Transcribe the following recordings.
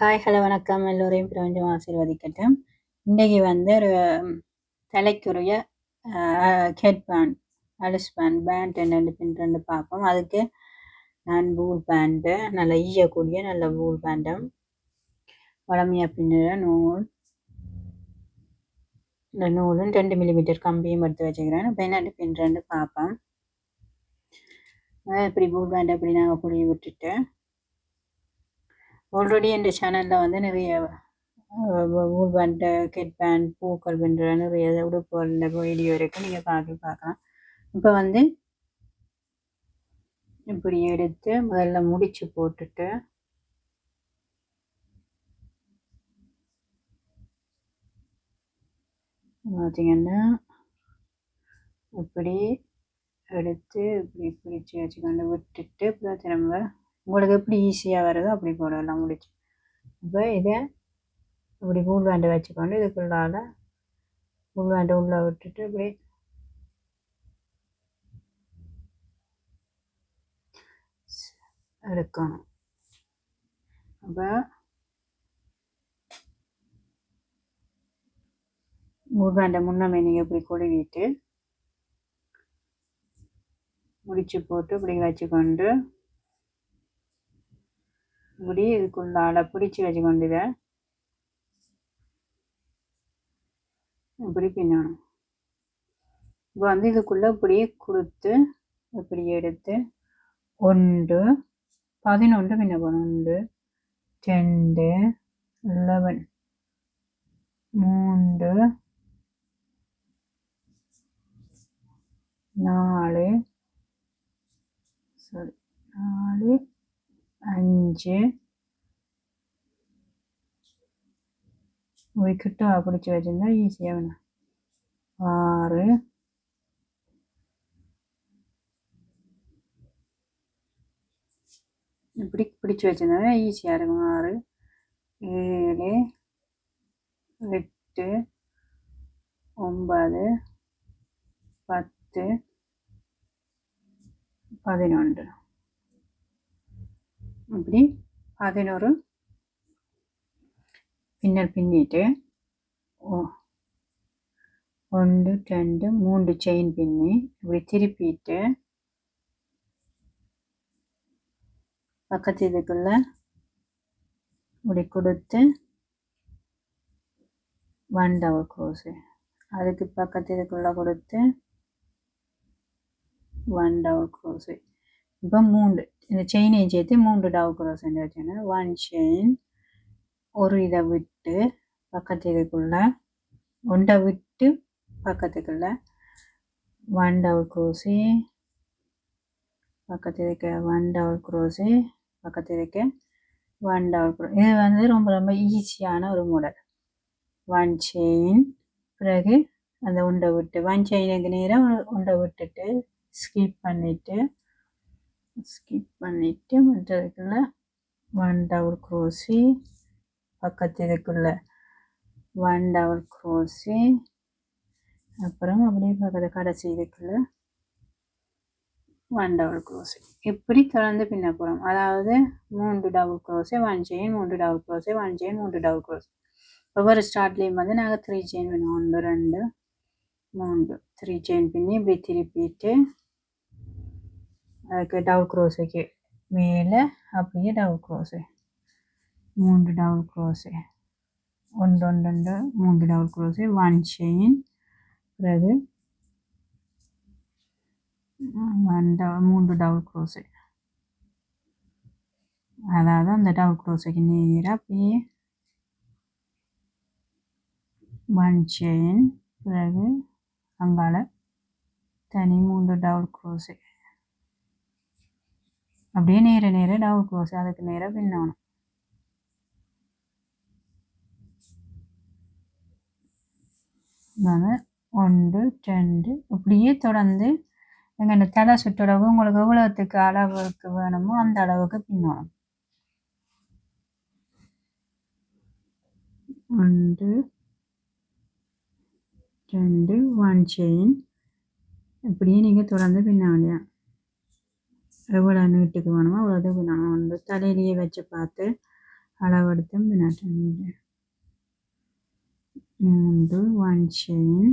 Hello வணக்கம். எல்லோரையும் பிரபஞ்சம் ஆசீர்வதிக்கட்டும். இன்றைக்கு ஒரு தலைக்குரிய ஹெட் பேண்ட் பேண்ட் என்னென்னு பின்ட்டு பார்ப்போம். அதுக்கு நான் வூல் பேண்ட்டு நல்ல ஈயக்கூடிய நல்ல வூல் பேண்ட்டும் வளமையாக பின்னுற இந்த நூலும் 2 மில்லிமீட்டர் கம்பியும் எடுத்து வச்சுக்கிறேன். இப்போ என்னென்னு பின்னுறேன்னு பார்ப்போம். இப்படி வூல் பேண்ட் அப்படி நாங்கள் புளிய விட்டுட்டு ஆல்ரெடி இந்த சேனலில் நிறைய வூல் பேண்ட் கெட் பேண்ட் பூக்கள் பின்னுற நிறைய உடுப்புகளில் வீடியோ இருக்குது, நீங்கள் பார்க்கலாம். இப்போ இப்படி எடுத்து முதல்ல முடிச்சு போட்டுட்டு பார்த்தீங்கன்னா இப்படி எடுத்து இப்படி பிடிச்சி வச்சுக்கொண்டு விட்டுட்டு இப்போ திரும்ப உங்களுக்கு எப்படி ஈஸியாக வருதோ அப்படி போடலாம் முடிச்சு. இப்போ இதை இப்படி வூல் பேண்டை வச்சுக்கொண்டு இதுக்குள்ளால் வூல் பேண்டை உள்ளே விட்டுட்டு இப்படி எடுக்கணும். அப்போ வூல் பேண்டை முன்னமே நீங்கள் இப்படி கொழுவிட்டு முடிச்சு போட்டு இப்படி வச்சுக்கொண்டு இப்படி இதுக்குள்ளால பிடிச்சி வச்சுக்கொண்டு இதை இப்படி பின்னணும். இப்போ இதுக்குள்ளே இப்படி கொடுத்து இப்படி எடுத்து 1 11 பின்ன போகணும். 1 2 11 3 4 5 கிட்ட பிடிச்சி வச்சிருந்தா ஈஸியாக வேணும். 6 இப்படி பிடிச்சி வச்சிருந்தா ஈஸியாக இருக்கும். 6 7 8 9 10 11 இப்படி 11 பின்னல் பின்னிட்டு 1 2 3 செயின் பின்னி இப்படி திருப்பிட்டு பக்கத்து இதுக்குள்ள இப்படி கொடுத்து 1 டபுள் க்ரோஸு அதுக்கு பக்கத்து இதுக்குள்ள கொடுத்து 1 டபுள் க்ரோஸு. இப்போ 3 இந்த செயினையும் சேர்த்து 3 டபுள் க்ரோஸ் வச்சுன்னா 1 செயின் ஒரு இதை விட்டு பக்கத்து இதுக்குள்ள 1 விட்டு பக்கத்துக்குள்ள 1 டபுள் க்ரோஸு பக்கத்து இதுக்கு 1 டபுள் க்ரோஸு பக்கத்து இதுக்கு 1 டபுள் க்ரோஸ். இது ரொம்ப ரொம்ப ஈஸியான ஒரு மாடல். 1 செயின் பிறகு அந்த உண்டை விட்டு 1 செயினுக்கு நேரம் உண்டை விட்டுட்டு ஸ்கிப் பண்ணிட்டு மற்றதுக்குள்ள 1 டபுள் க்ரோஸு பக்கத்து இதுக்குள்ள 1 டபுள் க்ரோஸு அப்புறம் அப்படியே பக்கத்து கடைசி இதுக்குள்ள 1 டபுள் க்ரோஸு இப்படி தொடர்ந்து பின்ன போகிறோம். அதாவது 3 double cross 1 chain 3 double cross 1 chain 3 double cross. ஒவ்வொரு ஸ்டார்ட்லேயும் நாங்கள் 3 செயின் வேணும். 1 2 3 3 செயின் பின்னி இப்படி திருப்பிட்டு அதுக்கு டபுள் க்ரோஸுக்கு மேலே அப்படியே double gross 3 double cross 1 2 2 3 double cross 1 chain பிறகு 3 டபுள் க்ரோஸு. அதாவது அந்த டபுள் க்ரோஸுக்கு நேராக அப்படியே 1 செயின் பிறகு அங்கால தனி 3 டபுள் க்ரோஸு அப்படியே நேர டபுள் க்ரோஸு அதுக்கு நேராக பின்னணும். நாங்கள் 1 2 இப்படியே தொடர்ந்து எங்கள் தலை சுற்றளவு உங்களுக்கு எவ்வளோத்துக்கு அளவுக்கு வேணுமோ அந்த அளவுக்கு பின்னணும். 1 2 1 செயின் இப்படியே நீங்கள் தொடர்ந்து பின்ன வேண்டிய எவ்வளோ நீட்டுக்கு வேணுமோ அவ்வளோது பின்னணும். தலையிலேயே வச்சு பார்த்து அளவெடுத்து பின்னாடி 3 1 செயின்.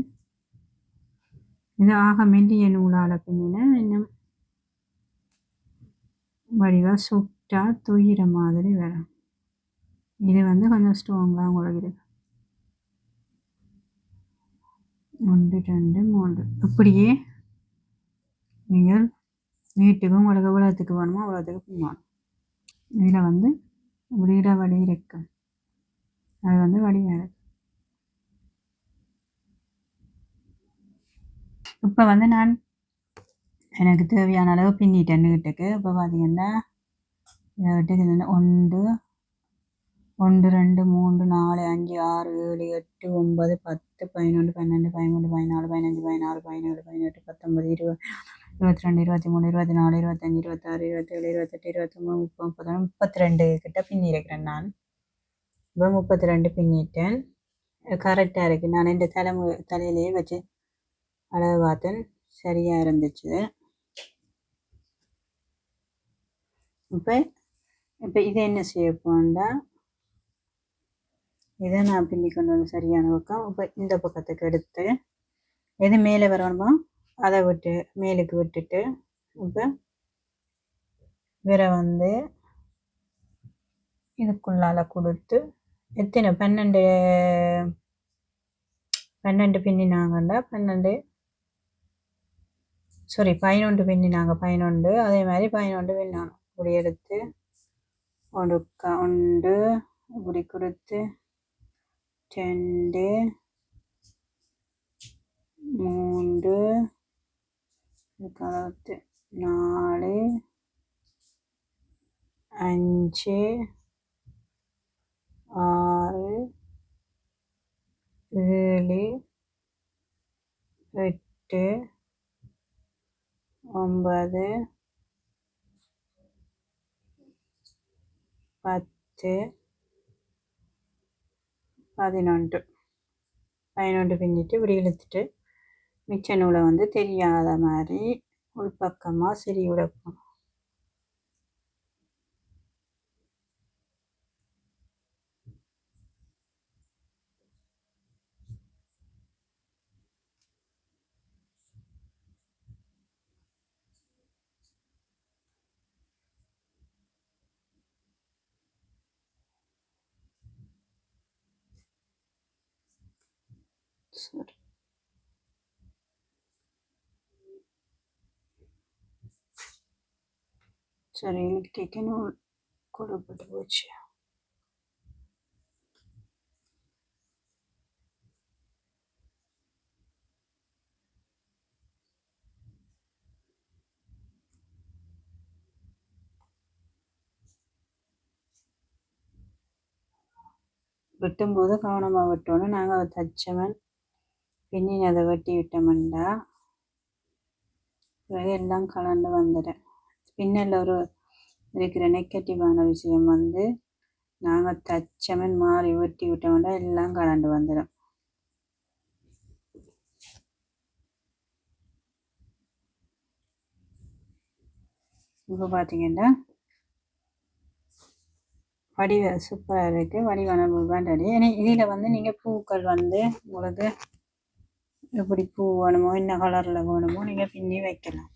இது ஆக மெல்லிய நூலால் பின்னினா இன்னும் வடிவாக சுட்டா துயிற மாதிரி வரும். இது வந்து கொஞ்சம் ஸ்ட்ராங்காக உங்களுக்கு இருக்கு. 1 2 3 இப்படியே நீங்கள் நீட்டுக்கு உங்களுக்கு எவ்வளோத்துக்கு வேணுமோ அவ்வளோத்துக்கு பின்னணும். இதில் வந்து ஒரு இடைவெளி இருக்கு, அது வந்து வடிவாக. இப்போ வந்து நான் எனக்கு தேவையான அளவு பின்னிட்டேன் நீட்டுக்கு. இப்போ பார்த்தீங்கன்னா வீட்டுக்கு 1 1 2 3 4 5 6 7 8 9 10 11 12 13 14 15 16 17 18 19 20 22 23 24 25 26 27 28 29 30 32 கிட்ட பின்னிருக்கிறேன் நான். இப்போ 32 பின்னிட்டேன். கரெக்டாக இருக்குது. நான் இந்த தலையிலேயே வச்சு அளவு பார்த்தேன், சரியாக இருந்துச்சு. இப்போ இப்போ இதை என்ன செய்ய போண்டா, இதை நான் பின்னி கொண்டு வந்து சரியான பக்கம். இப்போ இந்த பக்கத்துக்கு எடுத்து எது மேலே வரணுமோ அதை விட்டு மேலுக்கு விட்டுட்டு இப்போ வேற வந்து இதுக்குள்ளால கொடுத்து எத்தனை 12 பின்னினாங்கண்டா 11 பின்னினாங்க 11. அதே மாதிரி 11 பின்னாங்க. இப்படி எடுத்து ஒன்று இப்படி கொடுத்து 2 3 4 5 6 7 8 9 10 11 பின்னிட்டு இப்படி இழுத்துட்டு மிச்ச நூலை வந்து தெரியாத மாதிரி உள்பக்கமாக சரி விடப்போம். சரி, சரி இழுக்க நூல் கொடுப்பட்டு போச்சு. வெட்டும்போது கவனமாக வெட்டணும். நாங்கள் தச்சவன் பின்னினதை வெட்டி விட்டோம்னா எல்லாம் கலந்து வந்துடும். பின்னல் ஒரு இருக்கிற நெகட்டிவான விஷயம் வந்து நாங்கள் தச்சவன் மாறி வெட்டி விட்டோம்னா எல்லாம் கலந்து வந்துடும். இப்போ பார்த்தீங்கன்னா வடிவ சூப்பராக இருக்குது. வடிவான வேண்டாடி. ஏன்னா இதில் வந்து நீங்கள் பூக்கள் வந்து உங்களுக்கு எப்படி பூ வேணுமோ என்ன கலரில் வேணுமோ நீங்கள் பின்னி வைக்கலாம்.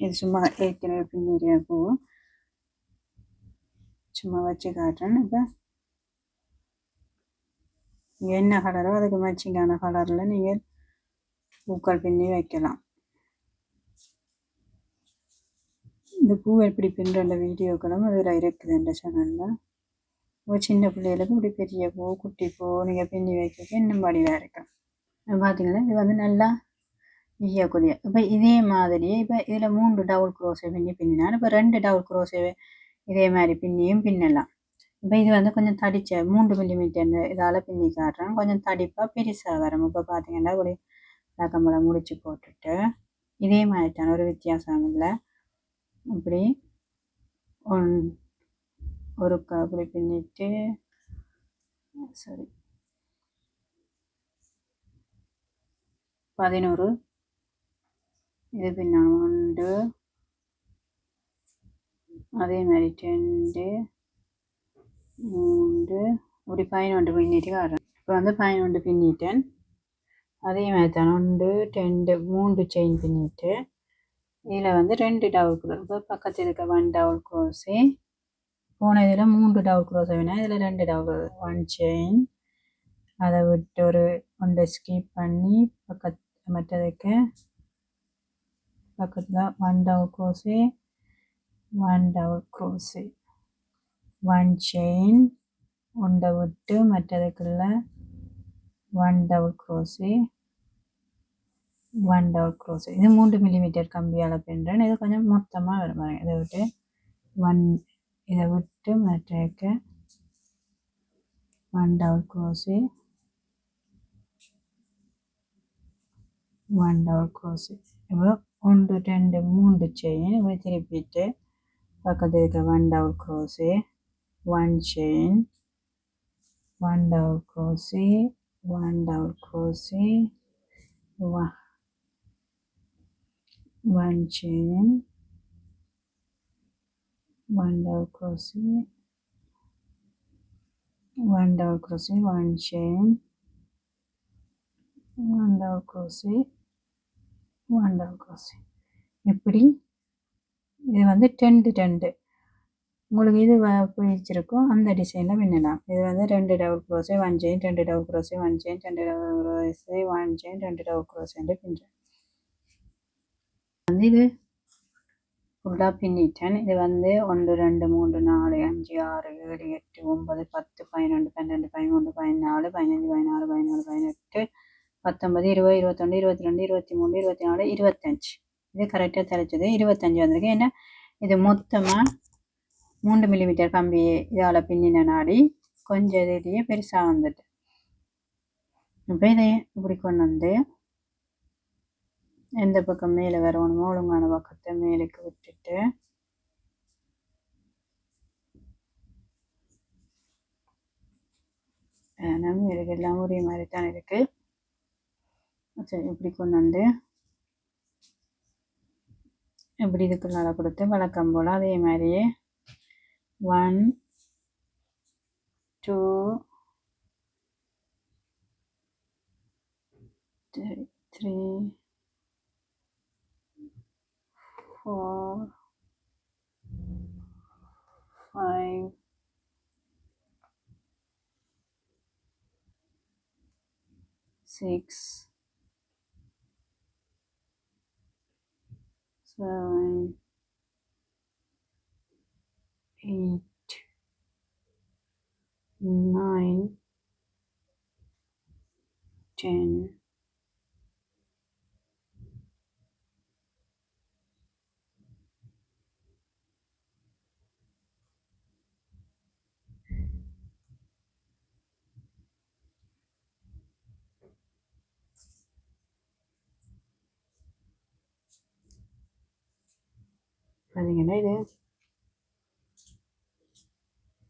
இது சும்மா ஏற்கனவே பின்னிற பூ சும்மா வச்சு காட்டுறேன். இப்போ நீங்கள் என்ன கலரோ அதுக்கு மேட்சிங்கான கலரில் நீங்கள் பூக்கள் பின்னி வைக்கலாம். இந்த பூ எப்படி பின்னுற வீடியோக்களும் அதில் இருக்குது இந்த சேனலில். ஒரு சின்ன பிள்ளைகளுக்கு இப்படி பெரிய பூ குட்டி பூ நீங்கள் பின்னி வைக்க இன்னும் வடிவாக இருக்கும். பார்த்தீங்கன்னா இது வந்து நல்லா ஈயக்கூடிய. இப்போ இதே மாதிரியே இப்போ இதில் 3 டபுள் குரோசே பின்னினா இப்போ 2 டபுள் குரோசே இதே மாதிரி பின்னியும் பின்னலாம். இப்போ இது வந்து கொஞ்சம் தடிச்ச 3 மில்லிமீட்டர் இதால் பின்னி காட்டுறேன். கொஞ்சம் தடிப்பாக பெருசாக வரும். இப்போ பார்த்தீங்கன்னா இப்படி கம்பளம் முடிச்சு போட்டுட்டு இதே மாதிரி தான், ஒரு வித்தியாசம் இல்லை. இப்படி ஒரு அப்படி பின்னிட்டு சரி 11 இது பின்னா 1 அதே மாதிரி 2 3 இப்படி 11 பின்னிட்டு வரேன். இப்போ வந்து 11 பின்னிட்டேன். அதே மாதிரி தான் 1 2 3 செயின் பின்னிட்டு இதில் வந்து 2 டபுள் க்ரோஸ். இப்போ பக்கத்தில் இருக்க 1 டபுள் க்ரோஸே போன இதில் 3 டபுள் க்ரோஸ் வேணா இதில் 2 டபுள் 1 செயின் அதை விட்டு ஒரு 1 ஸ்கிப் பண்ணி மற்றதுக்கு பக்கத்தில் 1 double crochet 1 double crochet 1 chain ஒன்றை விட்டு மற்றதுக்குள்ள 1 டபுள் க்ரோஸே 1 டபுள் க்ரோஸே. இது 3 மில்லிமீட்டர் கம்பியால் பின்னுறேன். இது கொஞ்சம் மொத்தமாக வரும். இதை விட்டு 1 இதை விட்டு மற்றதுக்கு 1 டபுள் க்ரோஸே 1 டபுள் க்ரோஸே. இப்போ 1 2 3 செயின் இப்படி திருப்பிட்டு பக்கத்தில் இருக்க 1 double crochet 1 chain 1 double crochet 1 double crochet 1 chain 1 double crochet 1 double crochet 1 chain 1 double crochet 1 double crochet. இப்படி இது வந்து 10 உங்களுக்கு இது பிடிச்சிருக்கும் அந்த டிசைனில் பின்னலாம். இது வந்து 2 double crochet 1 chain 2 double crochet 1 chain 2 double crochet 1 chain 2 double க்ரோஸேன்னு பின்னுறேன். வந்து இது ஃபுல்லாக பின்னிட்டேன். இது வந்து 1 2 3 4 5 6 7 8 9 10 11 12 13 14 15 16 17 18 19 20 21 22 23 24 25 இது கரெக்டாக தெளிச்சது. 25 வந்திருக்கு. ஏன்னா இது மொத்தமாக 3 மில்லிமீட்டர் கம்பி இதால் பின்னின நாடி கொஞ்சம் இதுலேயே பெருசாக வந்துட்டு இப்போ இதை இப்படி கொண்டு வந்து எந்த பக்கம் மேலே வரணுமோ ஒழுங்கான பக்கத்தை மேலுக்கு விட்டுட்டு மேலுக்கு எல்லாம் ஒரே மாதிரி தான் இருக்கு. சரி இப்படி கொண்டு வந்து இப்படி இதுக்குள்ளால கொடுத்து வழக்கம் போல் அதே மாதிரியே 1 2 3 4 5 6 7 8 9 10 பார்த்தீங்கன்னா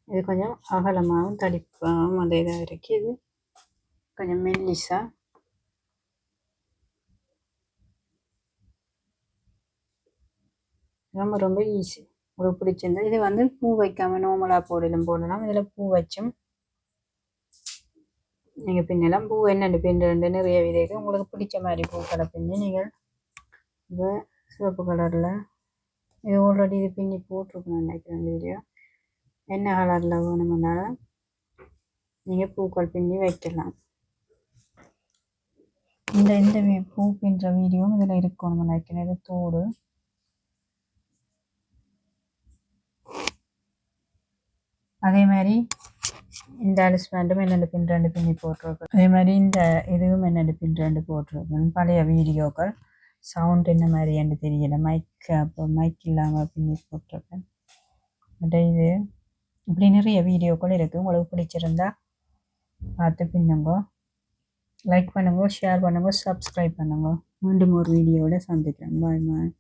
இது கொஞ்சம் அகலமாகவும் தடிப்பாகவும் அந்த இதாக இருக்குது. இது கொஞ்சம் மெல்லிசா ரொம்ப ரொம்ப ஈஸி. உங்களுக்கு பிடிச்சிருந்தா இது வந்து பூ வைக்காமல் நார்மலாக போடலாம். இதில் பூ வச்சும் நீங்கள் பின்னலாம். பூ என்னென்னு பின்னுறது நிறைய விதைகள் உங்களுக்கு பிடிச்ச மாதிரி பூக்களை பின்னி நீங்கள் இது சிவப்பு கலரில் இது ஆல்ரெடி இது பின்னி போட்டிருக்கணும்னு நினைக்கிறேன் வீடியோ. என்ன கலரில் வேணுமுன்னாலும் நீங்கள் பூக்கள் பின்னி வைக்கலாம். இந்த பூ பின்னுற வீடியோவும் இதில் இருக்கணும்னு நினைக்கிறேன். இது தோடு அதே மாதிரி இந்த அலிஸ்பேண்டும் என்னென்ன பின் பின்னி போட்டிருக்கேன். அதே மாதிரி இந்த இதுவும் என்னென்ன பின் போட்டிருக்கேன். பழைய வீடியோக்கள் சவுண்ட் என்ன மாதிரி என்று தெரியல. மைக் இல்லாமல் பின்னி போட்டிருக்கேன். இது இப்படி நிறைய வீடியோக்கள் இருக்குது. உங்களுக்கு பிடிச்சிருந்தா பார்த்து பின்னுங்க, லைக் பண்ணுங்க, ஷேர் பண்ணுங்க, சப்ஸ்கிரைப் பண்ணுங்க. மீண்டும் ஒரு வீடியோவில் சந்திக்கிறேன். பாய் பாய்.